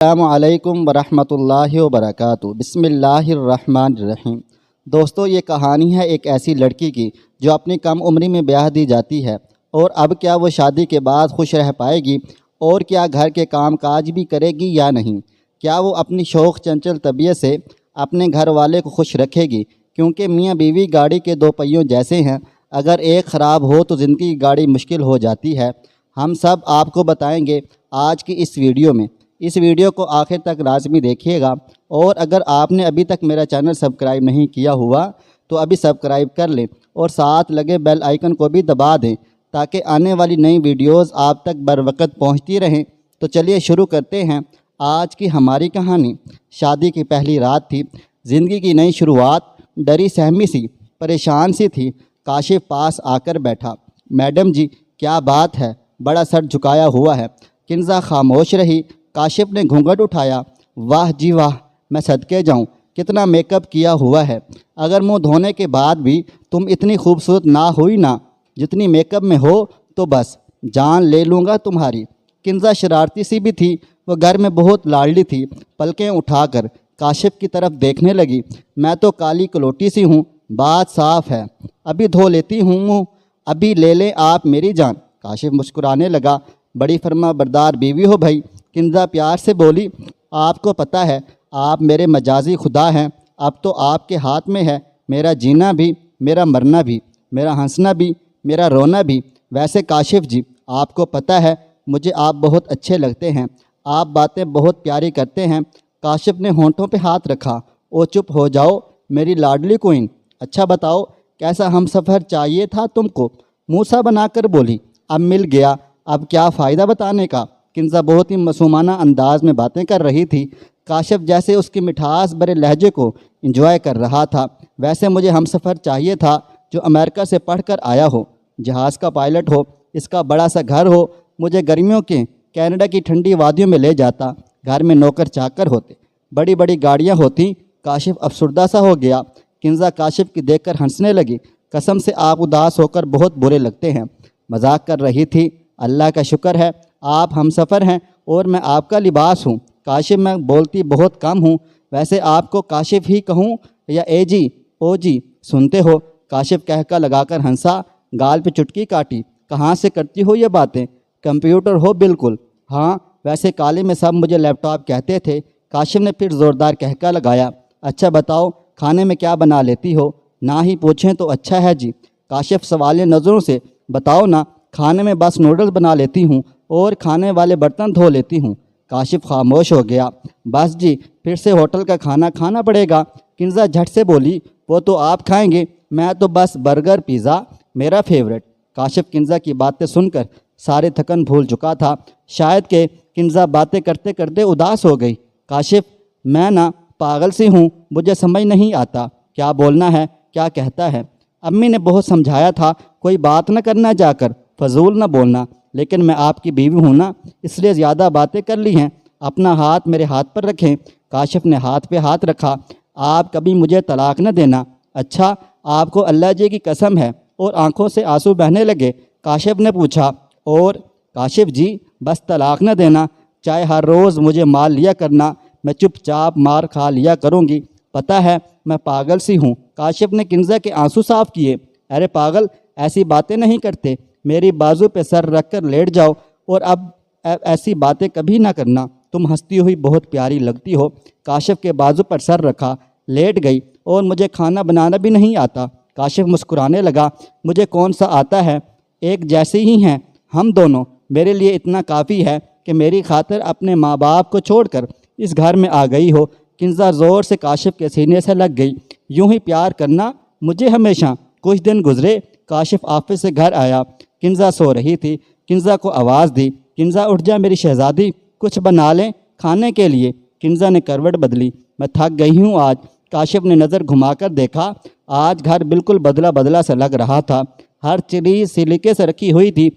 السلام علیکم ورحمۃ اللہ وبرکاتہ۔ بسم اللہ الرحمن الرحیم۔ دوستو، یہ کہانی ہے ایک ایسی لڑکی کی جو اپنی کم عمری میں بیاہ دی جاتی ہے، اور اب کیا وہ شادی کے بعد خوش رہ پائے گی، اور کیا گھر کے کام کاج بھی کرے گی یا نہیں؟ کیا وہ اپنی شوخ چنچل طبیعت سے اپنے گھر والے کو خوش رکھے گی؟ کیونکہ میاں بیوی گاڑی کے دو پہیوں جیسے ہیں، اگر ایک خراب ہو تو زندگی کی گاڑی مشکل ہو جاتی ہے۔ ہم سب آپ کو بتائیں گے آج کی اس ویڈیو میں۔ اس ویڈیو کو آخر تک لازمی دیکھیے گا، اور اگر آپ نے ابھی تک میرا چینل سبسکرائب نہیں کیا ہوا تو ابھی سبسکرائب کر لیں، اور ساتھ لگے بیل آئیکن کو بھی دبا دیں تاکہ آنے والی نئی ویڈیوز آپ تک بروقت پہنچتی رہیں۔ تو چلیے شروع کرتے ہیں آج کی ہماری کہانی۔ شادی کی پہلی رات تھی، زندگی کی نئی شروعات۔ ڈری سہمی سی، پریشان سی تھی۔ کاشف پاس آ کر بیٹھا۔ میڈم جی، کیا بات ہے؟ بڑا سر جھکایا ہوا ہے۔ کنزا خاموش رہی۔ کاشف نے گھونگھٹ اٹھایا۔ واہ جی واہ، میں صدقے جاؤں، کتنا میک اپ کیا ہوا ہے۔ اگر منہ دھونے کے بعد بھی تم اتنی خوبصورت نہ ہوئی نا جتنی میک اپ میں ہو تو بس جان لے لوں گا تمہاری۔ کنزا شرارتی سی بھی تھی، وہ گھر میں بہت لاڈلی تھی۔ پلکیں اٹھا کر کاشف کی طرف دیکھنے لگی۔ میں تو کالی کلوٹی سی ہوں، بات صاف ہے، ابھی دھو لیتی ہوں منہ، ابھی لے لیں آپ میری جان۔ کاشف مسکرانے لگا۔ بڑی فرما بردار بیوی ہو بھائی، کنزا پیار سے بولی۔ آپ کو پتہ ہے آپ میرے مجازی خدا ہیں، اب تو آپ کے ہاتھ میں ہے میرا جینا بھی، میرا مرنا بھی، میرا ہنسنا بھی، میرا رونا بھی۔ ویسے کاشف جی، آپ کو پتہ ہے مجھے آپ بہت اچھے لگتے ہیں، آپ باتیں بہت پیاری کرتے ہیں۔ کاشف نے ہونٹوں پہ ہاتھ رکھا۔ او چپ ہو جاؤ میری لاڈلی کوئن۔ اچھا بتاؤ کیسا ہم سفر چاہیے تھا تم کو؟ موسیٰ بنا کر بولی۔ اب مل گیا، اب کیا فائدہ بتانے کا؟ کنزا بہت ہی معصومانہ انداز میں باتیں کر رہی تھی۔ کاشف جیسے اس کی مٹھاس بھرے لہجے کو انجوائے کر رہا تھا۔ ویسے مجھے ہم سفر چاہیے تھا جو امریکہ سے پڑھ کر آیا ہو، جہاز کا پائلٹ ہو، اس کا بڑا سا گھر ہو، مجھے گرمیوں کے کینیڈا کی ٹھنڈی وادیوں میں لے جاتا، گھر میں نوکر چاکر ہوتے، بڑی بڑی گاڑیاں ہوتیں۔ کاشف افسردہ سا ہو گیا۔ کنزا کاشف کی دیکھ کر ہنسنے لگی۔ قسم سے آپ اداس ہو کر بہت برے لگتے ہیں۔ مذاق کر رہی تھی۔ اللہ کا شکر ہے آپ ہم سفر ہیں اور میں آپ کا لباس ہوں۔ کاشف، میں بولتی بہت کم ہوں، ویسے آپ کو کاشف ہی کہوں یا اے جی او جی؟ سنتے ہو؟ کاشف کہکا لگا کر ہنسا، گال پہ چٹکی کاٹی۔ کہاں سے کرتی ہو یہ باتیں؟ کمپیوٹر ہو بالکل۔ ہاں، ویسے کالے میں سب مجھے لیپ ٹاپ کہتے تھے۔ کاشف نے پھر زوردار کہکا لگایا۔ اچھا بتاؤ کھانے میں کیا بنا لیتی ہو؟ نہ ہی پوچھیں تو اچھا ہے جی۔ کاشف سوالیہ نظروں سے، بتاؤ نا، کھانے میں بس نوڈلز بنا لیتی ہوں اور کھانے والے برتن دھو لیتی ہوں۔ کاشف خاموش ہو گیا۔ بس جی، پھر سے ہوٹل کا کھانا کھانا پڑے گا۔ کنزا جھٹ سے بولی۔ وہ تو آپ کھائیں گے، میں تو بس برگر پیزا میرا فیورٹ۔ کاشف کنزا کی باتیں سن کر سارے تھکن بھول چکا تھا۔ شاید کہ کنزا باتیں کرتے کرتے اداس ہو گئی۔ کاشف، میں نا پاگل سی ہوں، مجھے سمجھ نہیں آتا کیا بولنا ہے، کیا کہتا ہے۔ امی نے بہت سمجھایا تھا کوئی بات نہ کرنا، جا کر فضول نہ بولنا، لیکن میں آپ کی بیوی ہوں نا، اس لیے زیادہ باتیں کر لی ہیں۔ اپنا ہاتھ میرے ہاتھ پر رکھیں۔ کاشف نے ہاتھ پہ ہاتھ رکھا۔ آپ کبھی مجھے طلاق نہ دینا۔ اچھا، آپ کو اللہ جی کی قسم ہے؟ اور آنکھوں سے آنسو بہنے لگے۔ کاشف نے پوچھا، اور؟ کاشف جی، بس طلاق نہ دینا، چاہے ہر روز مجھے مال لیا کرنا، میں چپ چاپ مار کھا لیا کروں گی۔ پتہ ہے میں پاگل سی ہوں۔ کاشف نے کنزا کے آنسو صاف کیے۔ ارے پاگل، ایسی باتیں نہیں کرتے، میری بازو پہ سر رکھ کر لیٹ جاؤ، اور اب ایسی باتیں کبھی نہ کرنا، تم ہنستی ہوئی بہت پیاری لگتی ہو۔ کاشف کے بازو پر سر رکھا، لیٹ گئی۔ اور مجھے کھانا بنانا بھی نہیں آتا۔ کاشف مسکرانے لگا۔ مجھے کون سا آتا ہے، ایک جیسے ہی ہیں ہم دونوں، میرے لیے اتنا کافی ہے کہ میری خاطر اپنے ماں باپ کو چھوڑ کر اس گھر میں آ گئی ہو۔ کنزا زور سے کاشف کے سینے سے لگ گئی۔ یوں ہی پیار کرنا مجھے ہمیشہ۔ کچھ دن گزرے، کاشف آفس سے گھر آیا۔ کنزا سو رہی تھی۔ کنزا کو آواز دی، کنزا اٹھ جا میری شہزادی، کچھ بنا لیں کھانے کے لیے۔ کنزا نے کروٹ بدلی۔ میں تھک گئی ہوں آج۔ کاشف نے نظر گھما کر دیکھا۔ آج گھر بالکل بدلا بدلا سا لگ رہا تھا۔ ہر چیز سلیقے سے رکھی ہوئی تھی،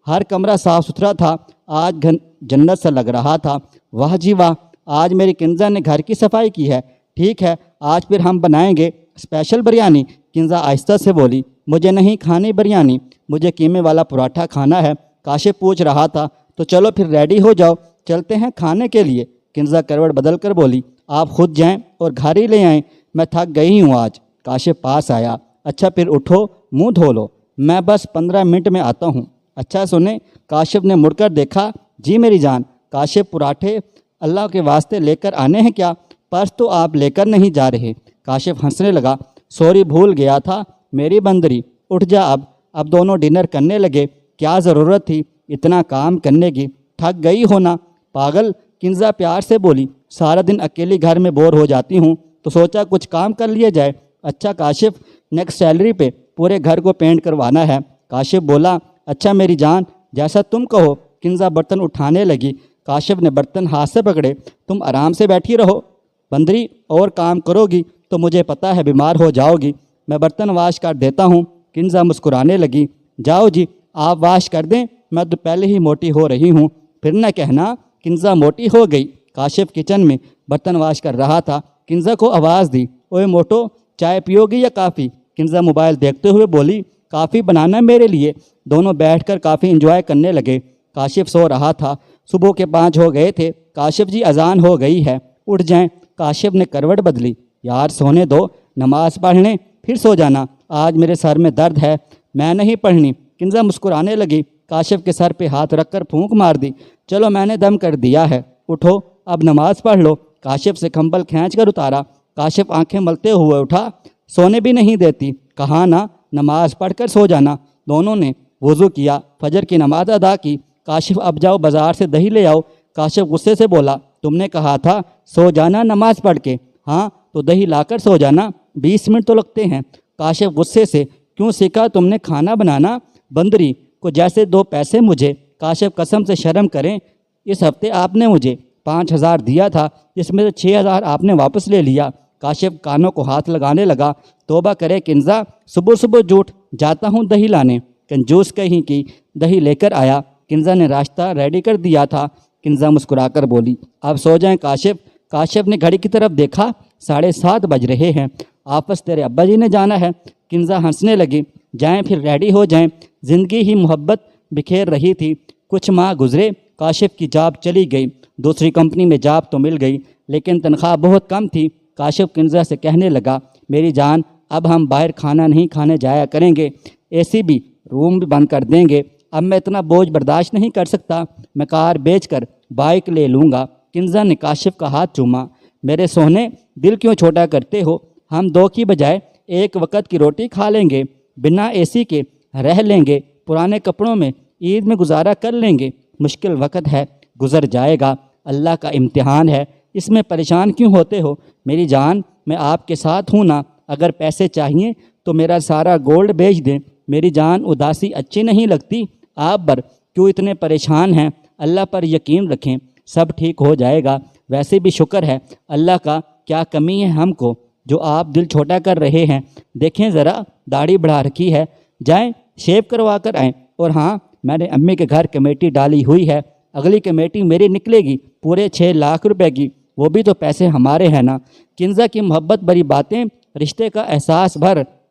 ہر کمرہ صاف ستھرا تھا، آج جنت سا لگ رہا تھا۔ واہ جی واہ، آج میری کنزا نے گھر کی صفائی کی ہے۔ ٹھیک ہے، آج پھر ہم بنائیں گے اسپیشل بریانی۔ کنزا آہستہ سے بولی۔ مجھے نہیں کھانی بریانی، مجھے قیمے والا پراٹھا کھانا ہے۔ کاشف پوچھ رہا تھا، تو چلو پھر ریڈی ہو جاؤ، چلتے ہیں کھانے کے لیے۔ کنزا کروٹ بدل کر بولی، آپ خود جائیں اور گھر ہی لے آئیں، میں تھک گئی ہوں آج۔ کاشف پاس آیا، اچھا پھر اٹھو، منہ دھو لو، میں بس 15 منٹ میں آتا ہوں۔ اچھا سنیں، کاشف نے مڑ کر دیکھا، جی میری جان۔ کاشف، پراٹھے اللہ کے واسطے لے کر آنے ہیں کیا؟ پرس تو آپ لے کر نہیں جا رہے۔ کاشف ہنسنے لگا، سوری بھول گیا تھا میری بندری، اٹھ جا اب دونوں ڈنر کرنے لگے۔ کیا ضرورت تھی اتنا کام کرنے کی، تھک گئی ہونا پاگل، کنزا پیار سے بولی، سارا دن اکیلی گھر میں بور ہو جاتی ہوں تو سوچا کچھ کام کر لیا جائے۔ اچھا کاشف، نیکسٹ سیلری پہ پورے گھر کو پینٹ کروانا ہے۔ کاشف بولا، اچھا میری جان، جیسا تم کہو۔ کنزا برتن اٹھانے لگی، کاشف نے برتن ہاتھ سے پکڑے، تم آرام سے بیٹھی رہو بندری، اور کام کرو گی تو مجھے پتہ ہے بیمار ہو جاؤ گی، میں برتن واش کر دیتا ہوں۔ کنزا مسکرانے لگی، جاؤ جی آپ واش کر دیں، میں تو پہلے ہی موٹی ہو رہی ہوں، پھر نہ کہنا کنزا موٹی ہو گئی۔ کاشف کچن میں برتن واش کر رہا تھا، کنزا کو آواز دی، اوے موٹو، چائے پیو گی یا کافی؟ کنزا موبائل دیکھتے ہوئے بولی، کافی بنانا میرے لیے۔ دونوں بیٹھ کر کافی انجوائے کرنے لگے۔ کاشف سو رہا تھا، صبح کے 5 ہو گئے تھے۔ کاشف جی اذان ہو گئی ہے، اٹھ جائیں۔ کاشف نے کروٹ بدلی، یار سونے دو، نماز پڑھ لیں پھر سو جانا، آج میرے سر میں درد ہے، میں نہیں پڑھنی۔ کنزا مسکرانے لگی، کاشف کے سر پہ ہاتھ رکھ کر پھونک مار دی، چلو میں نے دم کر دیا ہے، اٹھو اب نماز پڑھ لو۔ کاشف سے کمبل کھینچ کر اتارا، کاشف آنکھیں ملتے ہوئے اٹھا، سونے بھی نہیں دیتی، کہا نا نماز پڑھ کر سو جانا۔ دونوں نے وضو کیا، فجر کی نماز ادا کی۔ کاشف، اب جاؤ بازار سے دہی لے آؤ۔ کاشف غصے سے بولا، تم نے کہا تھا سو جانا نماز پڑھ کے، ہاں تو دہی لا کر سو جانا، 20 منٹ تو لگتے ہیں۔ کاشف غصے سے، کیوں سیکھا تم نے کھانا بنانا بندری کو، جیسے 2 پیسے مجھے۔ کاشف، قسم سے شرم کریں، اس ہفتے آپ نے مجھے 5000 دیا تھا، جس میں سے 6000 آپ نے واپس لے لیا۔ کاشف کانوں کو ہاتھ لگانے لگا، توبہ کرے کنزا، صبح صبح جھوٹ، جاتا ہوں دہی لانے، کنجوس کہیں کی، دہی لے کر آیا۔ کنزا نے ناشتہ ریڈی کر دیا تھا۔ کنزا مسکرا کر بولی، اب سو جائیں کاشف۔ کاشف نے گھڑی کی طرف دیکھا، 7:30 بج رہے ہیں، آپس تیرے ابا جی نے جانا ہے۔ کنزا ہنسنے لگی، جائیں پھر ریڈی ہو جائیں، زندگی ہی محبت بکھیر رہی تھی۔ کچھ ماہ گزرے، کاشف کی جاب چلی گئی، دوسری کمپنی میں جاب تو مل گئی لیکن تنخواہ بہت کم تھی۔ کاشف کنزا سے کہنے لگا، میری جان اب ہم باہر کھانا نہیں کھانے جایا کریں گے، اے سی بھی روم بھی بند کر دیں گے، اب میں اتنا بوجھ برداشت نہیں کر سکتا، میں کار بیچ کر بائک لے لوں گا۔ کنزا نے کاشف کا ہاتھ چوما، میرے سونے دل کیوں چھوٹا کرتے ہو، ہم 2 کی بجائے 1 وقت کی روٹی کھا لیں گے، بنا اے سی کے رہ لیں گے، پرانے کپڑوں میں عید میں گزارا کر لیں گے، مشکل وقت ہے گزر جائے گا، اللہ کا امتحان ہے، اس میں پریشان کیوں ہوتے ہو؟ میری جان میں آپ کے ساتھ ہوں نا، اگر پیسے چاہیے تو میرا سارا گولڈ بیچ دیں۔ میری جان اداسی اچھی نہیں لگتی، آپ پر کیوں اتنے پریشان ہیں؟ اللہ پر یقین رکھیں، سب ٹھیک ہو جائے گا۔ ویسے بھی شکر ہے اللہ کا، کیا کمی ہے ہم کو جو آپ دل چھوٹا کر رہے ہیں؟ دیکھیں ذرا داڑھی بڑھا رکھی ہے، جائیں شیو کروا کر آئیں۔ اور ہاں، میں نے امی کے گھر کمیٹی ڈالی ہوئی ہے، اگلی کمیٹی میری نکلے گی، پورے 6 لاکھ روپے کی، وہ بھی تو پیسے ہمارے ہیں نا۔ کنزا کی محبت بھری باتیں رشتے کا احساس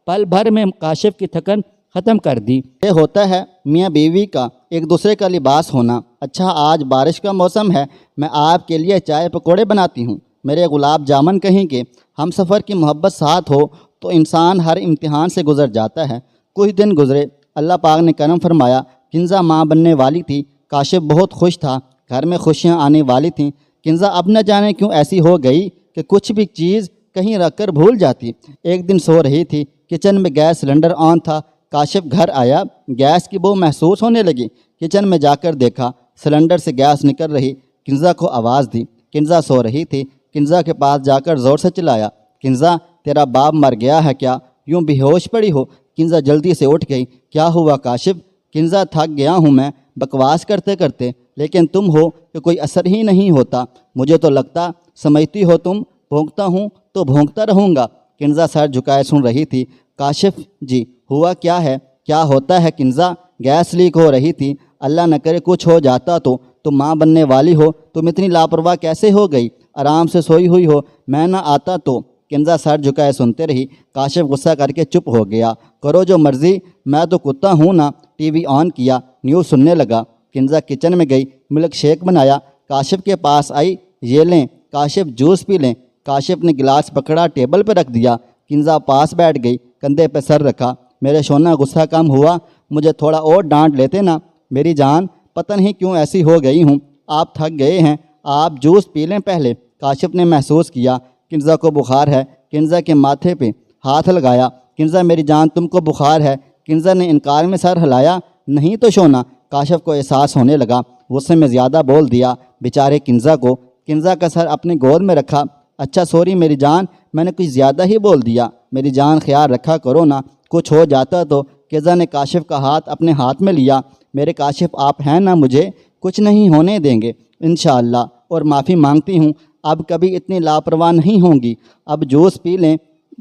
پل بھر میں کاشف کی تھکن ختم کر دی۔ یہ ہوتا ہے میاں بیوی کا ایک دوسرے کا لباس ہونا۔ اچھا آج بارش کا موسم ہے، میں آپ کے لیے چائے پکوڑے بناتی ہوں، میرے گلاب جامن کہیں کہ ہم سفر کی محبت ساتھ ہو تو انسان ہر امتحان سے گزر جاتا ہے۔ کچھ دن گزرے، اللہ پاک نے کرم فرمایا، کنزا ماں بننے والی تھی۔ کاشف بہت خوش تھا، گھر میں خوشیاں آنے والی تھیں۔ کنزا اب نہ جانے کیوں ایسی ہو گئی کہ کچھ بھی چیز کہیں رکھ کر بھول جاتی۔ ایک دن سو رہی تھی، کچن میں گیس سلنڈر آن تھا۔ کاشف گھر آیا، گیس کی بو محسوس ہونے لگی، کچن میں جا کر دیکھا سلنڈر سے گیس نکل رہی۔ کنزا کو آواز دی، کنزا سو رہی تھی، کنزا کے پاس جا کر زور سے چلایا، کنزا تیرا باپ مر گیا ہے کیا، یوں بے ہوش پڑی ہو؟ کنزا جلدی سے اٹھ گئی، کیا ہوا کاشف؟ کنزا تھک گیا ہوں میں بکواس کرتے کرتے، لیکن تم ہو کہ کوئی اثر ہی نہیں ہوتا، مجھے تو لگتا سمجھتی ہو تم بھونکتا ہوں تو بھونکتا رہوں گا۔ کنزا سر جھکائے سن رہی تھی۔ کاشف جی ہوا کیا ہے؟ کیا ہوتا ہے کنزا؟ گیس لیک ہو رہی تھی، اللہ نہ کرے کچھ ہو جاتا تو تم ماں بننے والی ہو، تم اتنی لاپرواہ کیسے ہو گئی؟ آرام سے سوئی ہوئی ہو، میں نہ آتا تو۔ کنزا سر جھکائے سنتے رہی۔ کاشف غصہ کر کے چپ ہو گیا، کرو جو مرضی، میں تو کتا ہوں نا۔ ٹی وی آن کیا، نیوز سننے لگا۔ کنزا کچن میں گئی، ملک شیک بنایا، کاشف کے پاس آئی، یہ لیں کاشف جوس پی لیں۔ کاشف نے گلاس پکڑا، ٹیبل پہ رکھ دیا۔ کنزا پاس بیٹھ گئی، کندھے پہ سر رکھا۔ میرے شونا غصہ کم ہوا، مجھے تھوڑا اور ڈانٹ لیتے نا۔ میری جان پتہ نہیں کیوں ایسی ہو گئی ہوں، آپ تھک گئے ہیں، آپ جوس پی لیں پہلے۔ کاشف نے محسوس کیا کنزا کو بخار ہے، کنزا کے ماتھے پہ ہاتھ لگایا۔ کنزا میری جان تم کو بخار ہے؟ کنزا نے انکار میں سر ہلایا۔ نہیں تو شونا۔ کاشف کو احساس ہونے لگا، غصے میں زیادہ بول دیا بیچارے کنزا کو۔ کنزا کا سر اپنی گود میں رکھا۔ اچھا سوری میری جان، میں نے کچھ زیادہ ہی بول دیا۔ میری جان خیال رکھا کرو نا، کچھ ہو جاتا تو۔ کنزا نے کاشف کا ہاتھ اپنے ہاتھ میں لیا۔ میرے کاشف آپ ہیں نا، مجھے کچھ نہیں ہونے دیں گے انشاءاللہ، اور معافی مانگتی ہوں، اب کبھی اتنی لاپرواہ نہیں ہوں گی۔ اب جوس پی لیں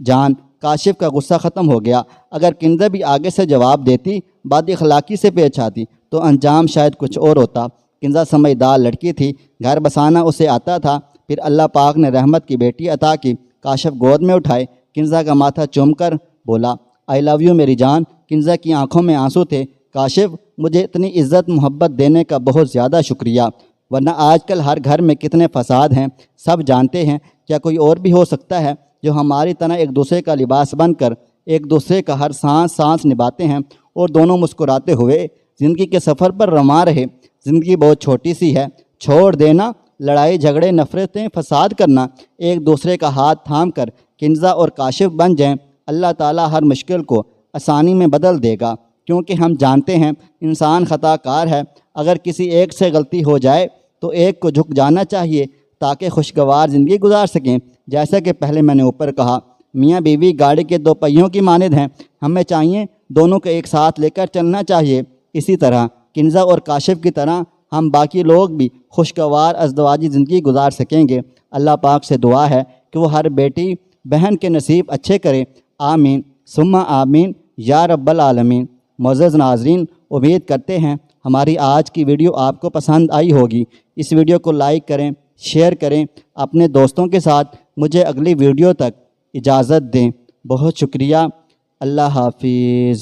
جان۔ کاشف کا غصہ ختم ہو گیا۔ اگر کنزا بھی آگے سے جواب دیتی، بد اخلاقی سے پیش آتی، تو انجام شاید کچھ اور ہوتا۔ کنزا سمجھدار لڑکی تھی، گھر بسانا اسے آتا تھا۔ پھر اللہ پاک نے رحمت کی بیٹی عطا کی۔ کاشف گود میں اٹھائے، کنزا کا ماتھا چوم کر بولا آئی لو یو میری جان۔ کنزا کی آنکھوں میں آنسو تھے۔ کاشف مجھے اتنی عزت محبت دینے کا بہت زیادہ شکریہ، ورنہ آج کل ہر گھر میں کتنے فساد ہیں، سب جانتے ہیں۔ کیا کوئی اور بھی ہو سکتا ہے جو ہماری طرح ایک دوسرے کا لباس بن کر ایک دوسرے کا ہر سانس نبھاتے ہیں اور دونوں مسکراتے ہوئے زندگی کے سفر پر رواں رہے؟ زندگی بہت چھوٹی سی ہے، چھوڑ دینا لڑائی جھگڑے نفرتیں فساد کرنا، ایک دوسرے کا ہاتھ تھام کر کنزا اور کاشف بن جائیں۔ اللہ تعالیٰ ہر مشکل کو آسانی میں بدل دے گا، کیونکہ ہم جانتے ہیں انسان خطا کار ہے۔ اگر کسی ایک سے غلطی ہو جائے تو ایک کو جھک جانا چاہیے تاکہ خوشگوار زندگی گزار سکیں۔ جیسا کہ پہلے میں نے اوپر کہا، میاں بیوی گاڑی کے دو پہیوں کی مانند ہیں، ہمیں چاہیے دونوں کو ایک ساتھ لے کر چلنا چاہیے۔ اسی طرح کنزا اور کاشف کی طرح ہم باقی لوگ بھی خوشگوار ازدواجی زندگی گزار سکیں گے۔ اللہ پاک سے دعا ہے کہ وہ ہر بیٹی بہن کے نصیب اچھے کرے، آمین ثم آمین یا رب العالمین۔ معزز ناظرین، امید کرتے ہیں ہماری آج کی ویڈیو آپ کو پسند آئی ہوگی۔ اس ویڈیو کو لائک کریں، شیئر کریں اپنے دوستوں کے ساتھ۔ مجھے اگلی ویڈیو تک اجازت دیں، بہت شکریہ، اللہ حافظ۔